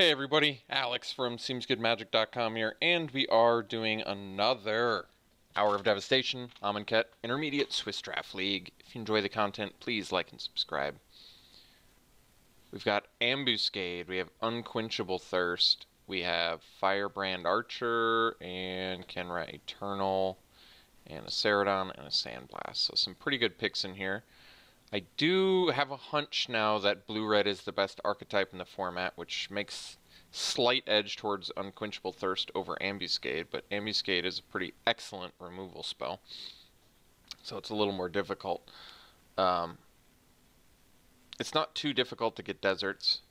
Hey everybody, Alex from SeemsGoodMagic.com here, and we are doing another Hour of Devastation Amonkhet Intermediate Swiss Draft League. If you enjoy the content, please like and subscribe. We've got Ambuscade, we have Unquenchable Thirst, we have Firebrand Archer, and Kenra Eternal, and a Ceradon, and a Sandblast. So some pretty good picks in here. I do have a hunch now that blue-red is the best archetype in the format, which makes slight edge towards Unquenchable Thirst over Ambuscade, but Ambuscade is a pretty excellent removal spell, so it's a little more difficult. It's not too difficult to get deserts,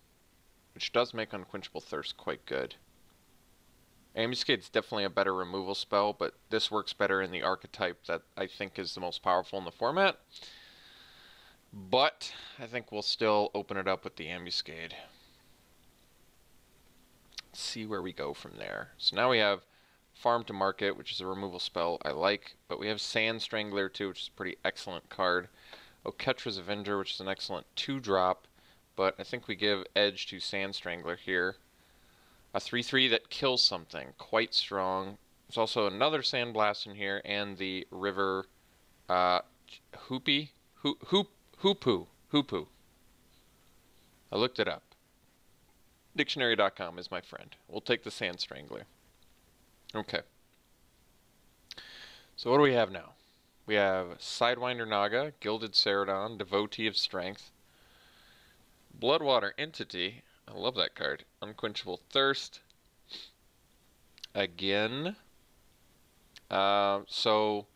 which does make Unquenchable Thirst quite good. Ambuscade's definitely a better removal spell, but this works better in the archetype that I think is the most powerful in the format. But I think we'll still open it up with the Ambuscade. See where we go from there. So now we have Farm to Market, which is a removal spell I like, but we have Sand Strangler too, which is a pretty excellent card. Oketra's Avenger, which is an excellent 2-drop, but I think we give edge to Sand Strangler here. A 3/3 that kills something, quite strong. There's also another Sandblast in here, and the River Hoopu. I looked it up. Dictionary.com is my friend. We'll take the Sand Strangler. Okay. So what do we have now? We have Sidewinder Naga, Gilded Ceradon, Devotee of Strength, Bloodwater Entity. I love that card. Unquenchable Thirst. Again. So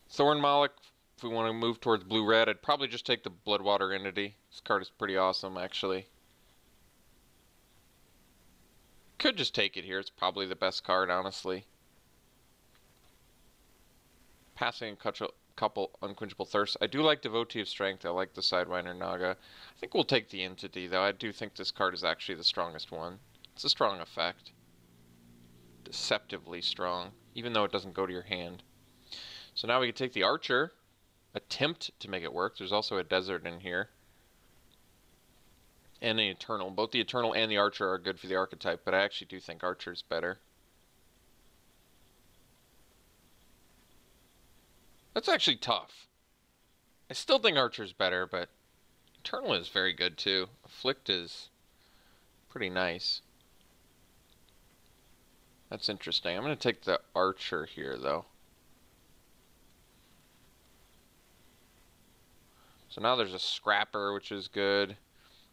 Thorn Moloch. If we want to move towards blue-red, I'd probably just take the Bloodwater Entity. This card is pretty awesome, actually. Could just take it here. It's probably the best card, honestly. Passing a couple Unquenchable Thirsts. I do like Devotee of Strength. I like the Sidewinder Naga. I think we'll take the Entity, though. I do think this card is actually the strongest one. It's a strong effect. Deceptively strong, even though it doesn't go to your hand. So now we can take the Archer. Attempt to make it work. There's also a desert in here. And an Eternal. Both the Eternal and the Archer are good for the archetype, but I actually do think Archer's better. That's actually tough. I still think Archer's better, but Eternal is very good too. Afflict is pretty nice. That's interesting. I'm going to take the Archer here, though. So now there's a Scrapper, which is good.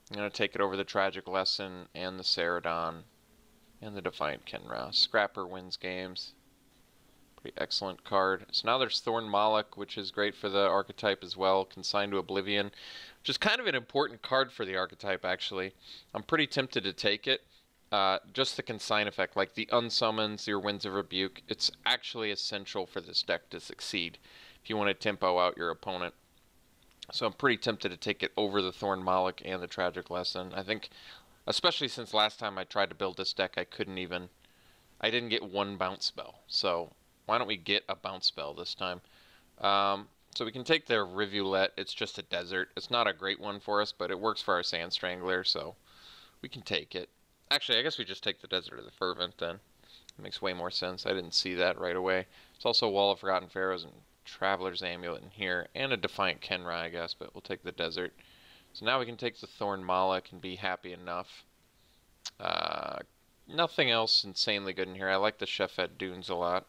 I'm going to take it over the Tragic Lesson and the Ceradon and the Defiant Kenra. Scrapper wins games. Pretty excellent card. So now there's Thorn Moloch, which is great for the archetype as well. Consigned to Oblivion, which is kind of an important card for the archetype, actually. I'm pretty tempted to take it. Just the consign effect, like the unsummons, your Winds of Rebuke. It's actually essential for this deck to succeed if you want to tempo out your opponent. So I'm pretty tempted to take it over the Thorn Moloch and the Tragic Lesson. I think, especially since last time I tried to build this deck, I didn't get one bounce spell. So why don't we get a bounce spell this time? So we can take the Rivulet. It's just a desert. It's not a great one for us, but it works for our Sand Strangler, so we can take it. Actually, I guess we just take the Desert of the Fervent then. It makes way more sense. I didn't see that right away. It's also Wall of Forgotten Pharaohs and Traveler's Amulet in here, and a Defiant Kenra, I guess, but we'll take the Desert. So now we can take the Thorn Moloch and be happy enough. Nothing else insanely good in here. I like the Shefet Dunes a lot.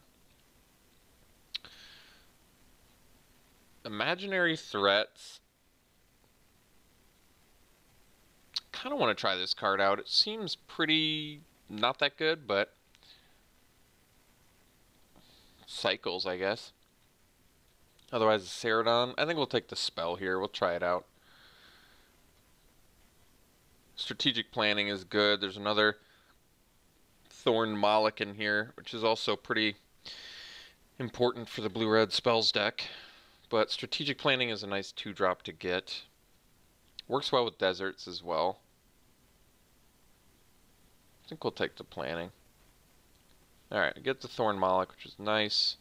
Imaginary Threats. Kind of want to try this card out. It seems pretty not that good, but cycles, I guess. Otherwise, Ceradon. I think we'll take the spell here. We'll try it out. Strategic Planning is good. There's another Thorn Moloch in here, which is also pretty important for the blue-red spells deck. But Strategic Planning is a nice 2-drop to get. Works well with deserts as well. I think we'll take the Planning. Alright, I get the Thorn Moloch, which is nice.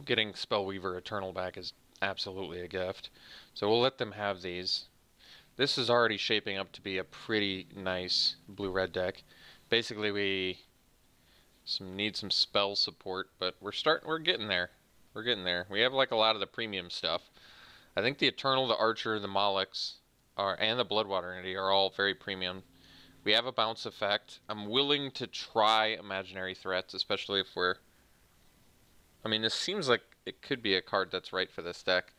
Getting Spellweaver Eternal back is absolutely a gift. So we'll let them have these. This is already shaping up to be a pretty nice blue-red deck. Basically, we need some spell support, but we're getting there. We're getting there. We have like a lot of the premium stuff. I think the Eternal, the Archer, the Mollix, and the Bloodwater Entity are all very premium. We have a bounce effect. I'm willing to try imaginary threats, especially if we're... I mean, this seems like it could be a card that's right for this deck.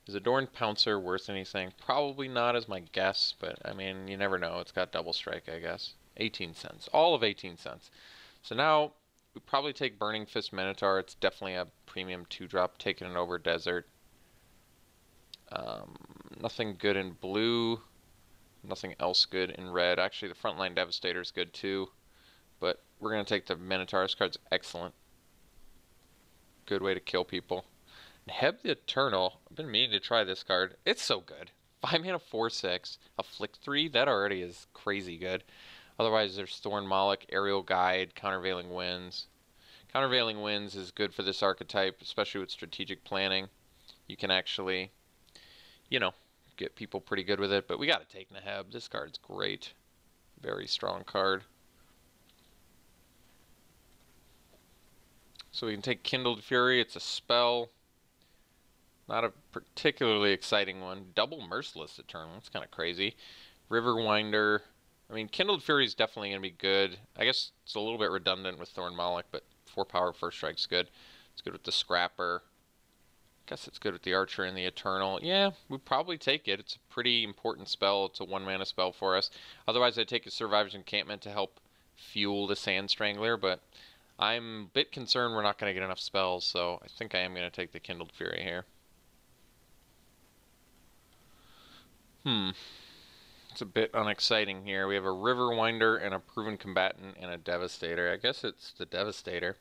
Is Adorned Pouncer worth anything? Probably not as my guess, but I mean, you never know. It's got double strike, I guess. 18 cents. All of 18 cents. So now, we probably take Burning Fist Minotaur. It's definitely a premium 2-drop, taking it over Desert. Nothing good in blue. Nothing else good in red. Actually, the Frontline Devastator is good too. But we're going to take the Minotaur. This card's excellent. Good way to kill people. Heb the Eternal. I've been meaning to try this card. It's so good. 5 mana 4/6. Afflict 3. That already is crazy good. Otherwise, there's Thorn Moloch, Aerial Guide, Countervailing Winds. Countervailing Winds is good for this archetype, especially with strategic planning. You can actually, you know, get people pretty good with it, but we got to take Neheb. This card's great. Very strong card. So we can take Kindled Fury. It's a spell. Not a particularly exciting one. Double Merciless Eternal. That's kind of crazy. Riverwinder. I mean, Kindled Fury is definitely going to be good. I guess it's a little bit redundant with Thorn Moloch, but 4 power first strike's good. It's good with the Scrapper. I guess it's good with the Archer and the Eternal. Yeah, we'd probably take it. It's a pretty important spell. It's a 1-mana spell for us. Otherwise, I'd take a Survivor's Encampment to help fuel the Sand Strangler, but I'm a bit concerned we're not going to get enough spells, so I think I am going to take the Kindled Fury here. It's a bit unexciting here. We have a Riverwinder and a Proven Combatant and a Devastator. I guess it's the Devastator.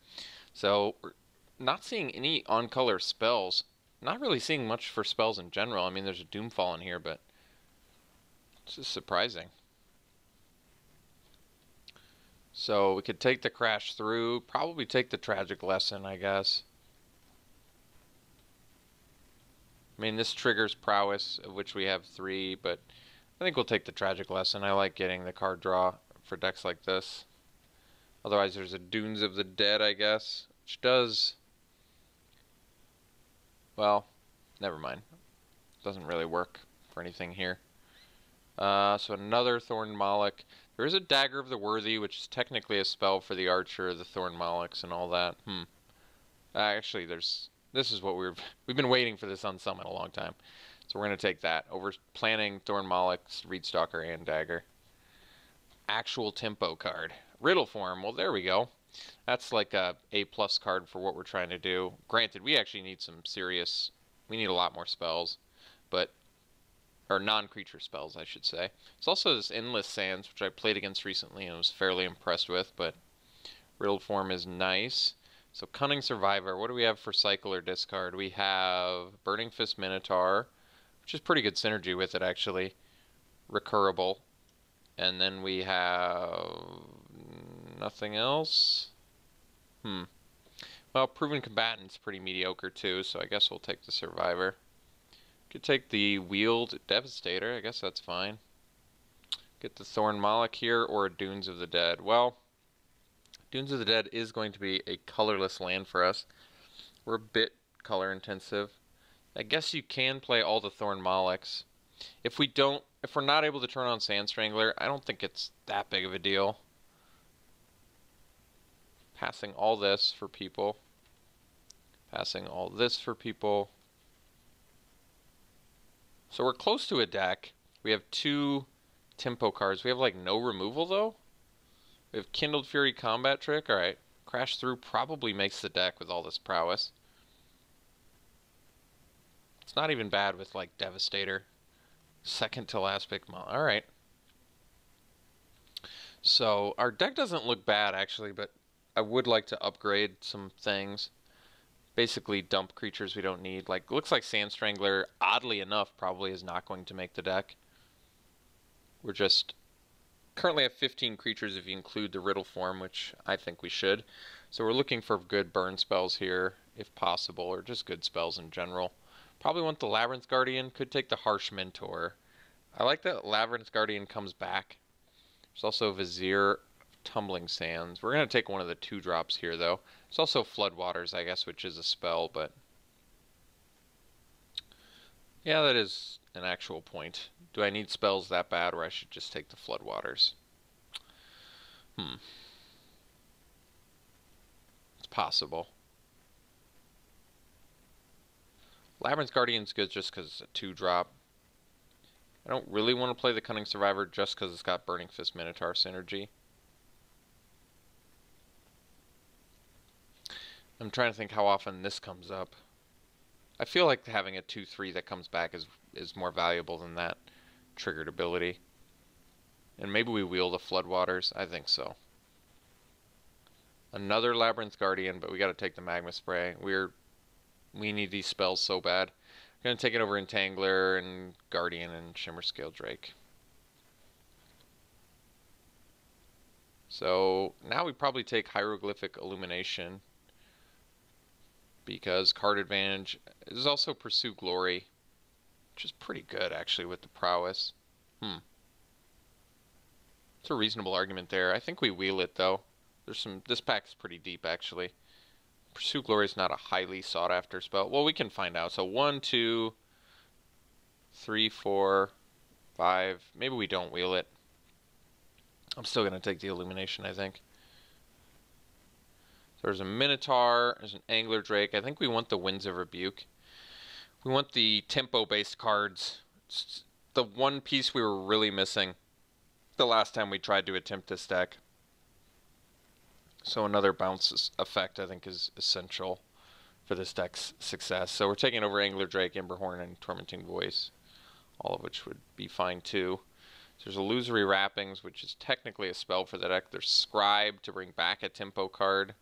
So, we're not seeing any on-color spells. Not really seeing much for spells in general. I mean, there's a Doomfall in here, but it's just surprising. So we could take the Crash Through, probably take the Tragic Lesson, I guess. I mean, this triggers Prowess, of which we have 3, but I think we'll take the Tragic Lesson. I like getting the card draw for decks like this. Otherwise, there's a Dunes of the Dead, I guess, which does... Well, never mind. Doesn't really work for anything here. So another Thorn Moloch. There is a Dagger of the Worthy, which is technically a spell for the Archer, the Thorn Molochs, and all that. Actually, this is what we've been waiting for this on Summit a long time. So we're going to take that over planning Thorn Molochs, Reedstalker, and Dagger. Actual tempo card. Riddle Form. Well, there we go. That's like a A+ card for what we're trying to do. Granted, we actually need some serious... We need a lot more spells. But... Or non-creature spells, I should say. There's also this Endless Sands, which I played against recently and was fairly impressed with, but Riddle Form is nice. So Cunning Survivor, what do we have for cycle or discard? We have Burning Fist Minotaur, which is pretty good synergy with it, actually. Recurable. And then we have... nothing else? Well, Proven Combatant's pretty mediocre, too, so I guess we'll take the Survivor. Could take the Wheeled Devastator. I guess that's fine. Get the Thorn Moloch here or a Dunes of the Dead. Well, Dunes of the Dead is going to be a colorless land for us. We're a bit color intensive. I guess you can play all the Thorn Molochs. If we're not able to turn on Sand Strangler, I don't think it's that big of a deal. Passing all this for people. Passing all this for people. So we're close to a deck. We have 2 tempo cards. We have like no removal though. We have Kindled Fury Combat Trick. Alright. Crash Through probably makes the deck with all this prowess. It's not even bad with like Devastator. Second to last pick. Alright. So our deck doesn't look bad actually, but I would like to upgrade some things. Basically dump creatures we don't need. Like, looks like Sand Strangler, oddly enough, probably is not going to make the deck. We're just currently have 15 creatures if you include the Riddle Form, which I think we should. So we're looking for good burn spells here, if possible, or just good spells in general. Probably want the Labyrinth Guardian. Could take the Harsh Mentor. I like that Labyrinth Guardian comes back. There's also Vizier Tumbling Sands. We're going to take one of the 2-drops here, though. There's also Floodwaters, I guess, which is a spell, but... yeah, that is an actual point. Do I need spells that bad, or I should just take the Floodwaters? It's possible. Labyrinth Guardian's good just because it's a 2-drop. I don't really want to play the Cunning Survivor just because it's got Burning Fist Minotaur synergy. I'm trying to think how often this comes up. I feel like having a 2/3 that comes back is more valuable than that triggered ability. And maybe we wheel the Floodwaters. I think so. Another Labyrinth Guardian, but we got to take the Magma Spray. We need these spells so bad. I'm going to take it over Entangler and Guardian and Shimmer Scale Drake. So now we probably take Hieroglyphic Illumination because card advantage is also Pursue Glory, which is pretty good actually with the prowess. It's a reasonable argument there. I think we wheel it though. This pack's pretty deep actually. Pursue Glory is not a highly sought after spell. Well, we can find out. So 1, 2, 3, 4, 5. Maybe we don't wheel it. I'm still going to take the Illumination, I think. So there's a Minotaur. There's an Angler Drake. I think we want the Winds of Rebuke. We want the tempo-based cards. It's the one piece we were really missing the last time we tried to attempt this deck. So another bounce effect, I think, is essential for this deck's success. So we're taking over Angler Drake, Emberhorn, and Tormenting Voice, all of which would be fine too. So there's Illusory Wrappings, which is technically a spell for the deck. There's Scribe to bring back a tempo card.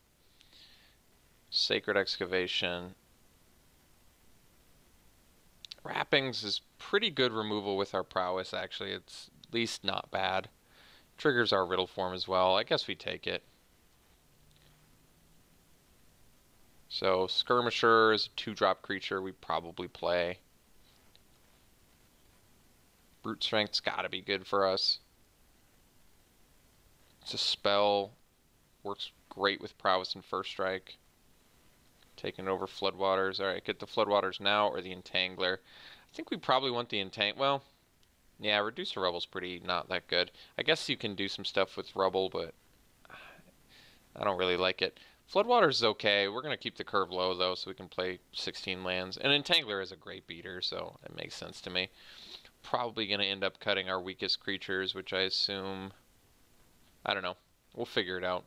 Sacred Excavation. Wrappings is pretty good removal with our prowess, actually. It's at least not bad. Triggers our Riddle form as well. I guess we take it. So Skirmisher is a 2-drop creature we probably play. Brute Strength's gotta be good for us. It's a spell. Works great with Prowess and First Strike. Taking over Floodwaters. Alright, get the Floodwaters now or the Entangler. I think we probably want the well, yeah, Reducer Rubble's pretty not that good. I guess you can do some stuff with Rubble, but I don't really like it. Floodwaters is okay. We're going to keep the curve low, though, so we can play 16 lands. And Entangler is a great beater, so it makes sense to me. Probably going to end up cutting our weakest creatures, which I assume... I don't know. We'll figure it out.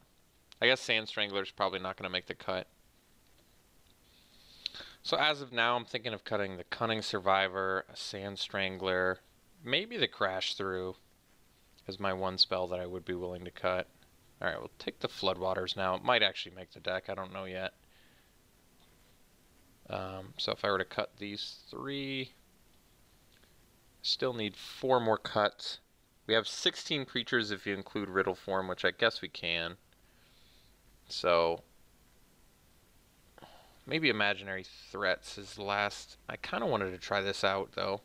I guess Sand Strangler's probably not going to make the cut. So as of now, I'm thinking of cutting the Cunning Survivor, a Sand Strangler, maybe the Crash Through as my one spell that I would be willing to cut. Alright, we'll take the Floodwaters now. It might actually make the deck. I don't know yet. So if I were to cut these 3, still need 4 more cuts. We have 16 creatures if you include Riddle form, which I guess we can. So maybe Imaginary Threats is the last. I kind of wanted to try this out, though.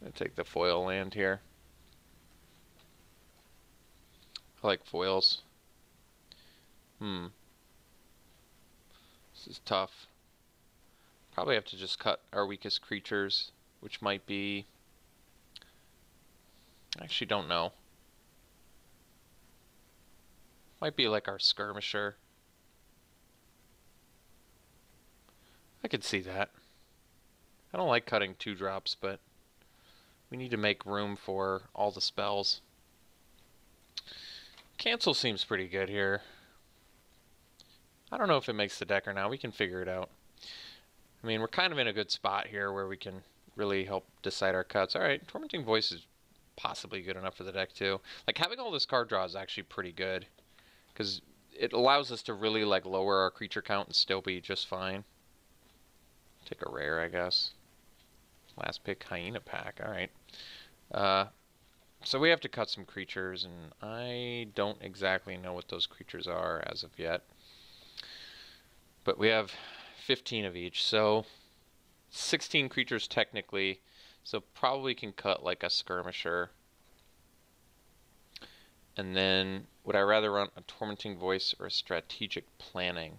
I'm going to take the foil land here. I like foils. This is tough. Probably have to just cut our weakest creatures, which might be... I actually don't know. Might be like our Skirmisher. I could see that. I don't like cutting 2-drops, but we need to make room for all the spells. Cancel seems pretty good here. I don't know if it makes the deck or not. We can figure it out. I mean, we're kind of in a good spot here where we can really help decide our cuts. Alright, Tormenting Voice is possibly good enough for the deck too. Like, having all this card draw is actually pretty good. Because it allows us to really, like, lower our creature count and still be just fine. Take a rare, I guess. Last pick, Hyena Pack. Alright. So we have to cut some creatures, and I don't exactly know what those creatures are as of yet. But we have 15 of each, so 16 creatures technically, so probably can cut like a skirmisher. And then, would I rather run a Tormenting Voice or a Strategic Planning?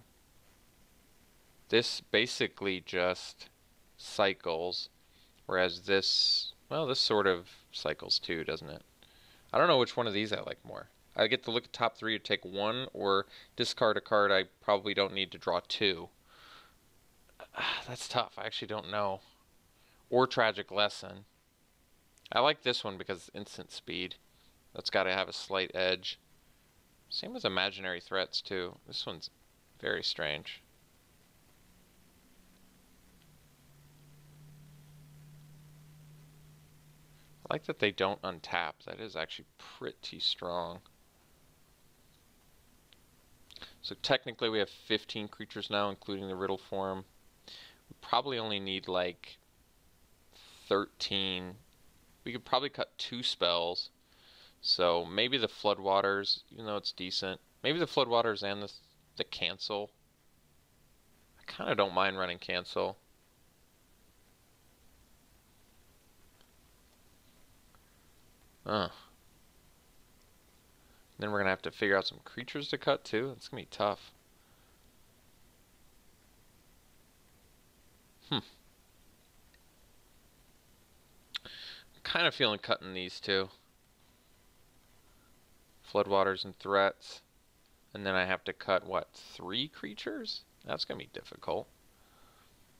This basically just cycles, whereas this, well, this sort of cycles too, doesn't it? I don't know which one of these I like more. I get to look at top 3 to take 1, or discard a card I probably don't need to draw 2. That's tough. I actually don't know. Or Tragic Lesson. I like this one because it's instant speed. That's got to have a slight edge. Same with Imaginary Threats too. This one's very strange. I like that they don't untap. That is actually pretty strong. So technically we have 15 creatures now, including the Riddle form. We probably only need like 13. We could probably cut 2 spells. So maybe the Floodwaters, even though it's decent. Maybe the Floodwaters and the Cancel. I kind of don't mind running Cancel. Then we're going to have to figure out some creatures to cut too. It's going to be tough. I'm kind of feeling cutting these two. Floodwaters and Threats. And then I have to cut, what, 3 creatures? That's going to be difficult.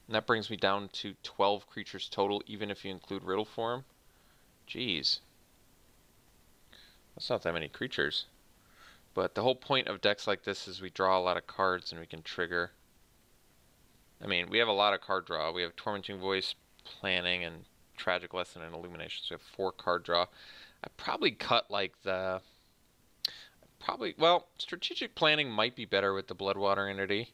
And that brings me down to 12 creatures total, even if you include Riddle form. Jeez. That's not that many creatures. But the whole point of decks like this is we draw a lot of cards and we can trigger. I mean, we have a lot of card draw. We have Tormenting Voice, Planning, and Tragic Lesson and Illumination. So we have 4 card draw. I probably cut like the... well, Strategic Planning might be better with the Bloodwater Entity.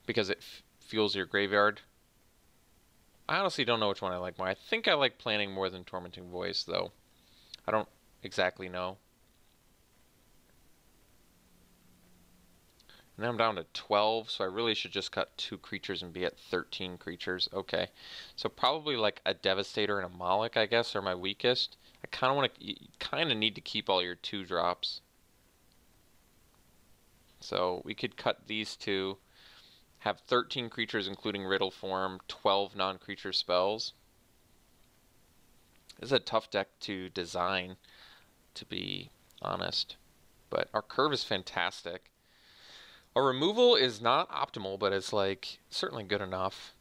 Because it fuels your graveyard. I honestly don't know which one I like more. I think I like Planning more than Tormenting Voice, though. I don't exactly know. And then I'm down to 12, so I really should just cut 2 creatures and be at 13 creatures. Okay. So probably like a Devastator and a Moloch, I guess, are my weakest. I kind of want to, you kind of need to keep all your 2 drops. So we could cut these 2, have 13 creatures including Riddle form, 12 non-creature spells. This is a tough deck to design, to be honest. But our curve is fantastic. Our removal is not optimal, but it's like certainly good enough.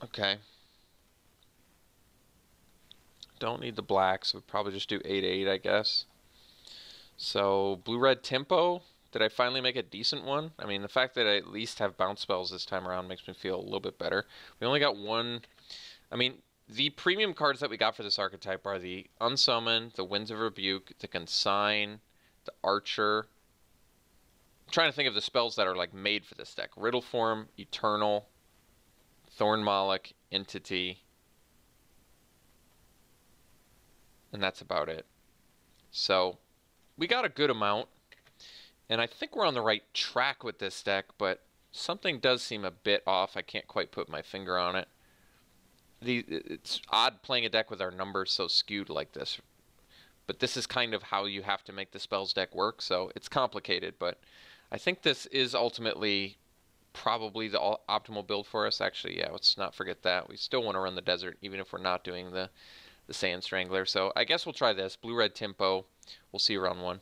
Okay. Don't need the black, so we'll probably just do 8/8, I guess. So blue-red tempo. Did I finally make a decent one? I mean, the fact that I at least have bounce spells this time around makes me feel a little bit better. We only got 1. I mean, the premium cards that we got for this archetype are the Unsummon, the Winds of Rebuke, the Consign, the Archer. I'm trying to think of the spells that are like made for this deck. Riddle form, Eternal, Thorn Moloch, Entity. And that's about it. So we got a good amount. And I think we're on the right track with this deck, but something does seem a bit off. I can't quite put my finger on it. It's odd playing a deck with our numbers so skewed like this. But this is kind of how you have to make the spells deck work, so it's complicated. But I think this is ultimately probably the optimal build for us. Actually, yeah, let's not forget that. We still want to run the desert, even if we're not doing the Sand Strangler. So I guess we'll try this. Blue-red tempo. We'll see you round 1.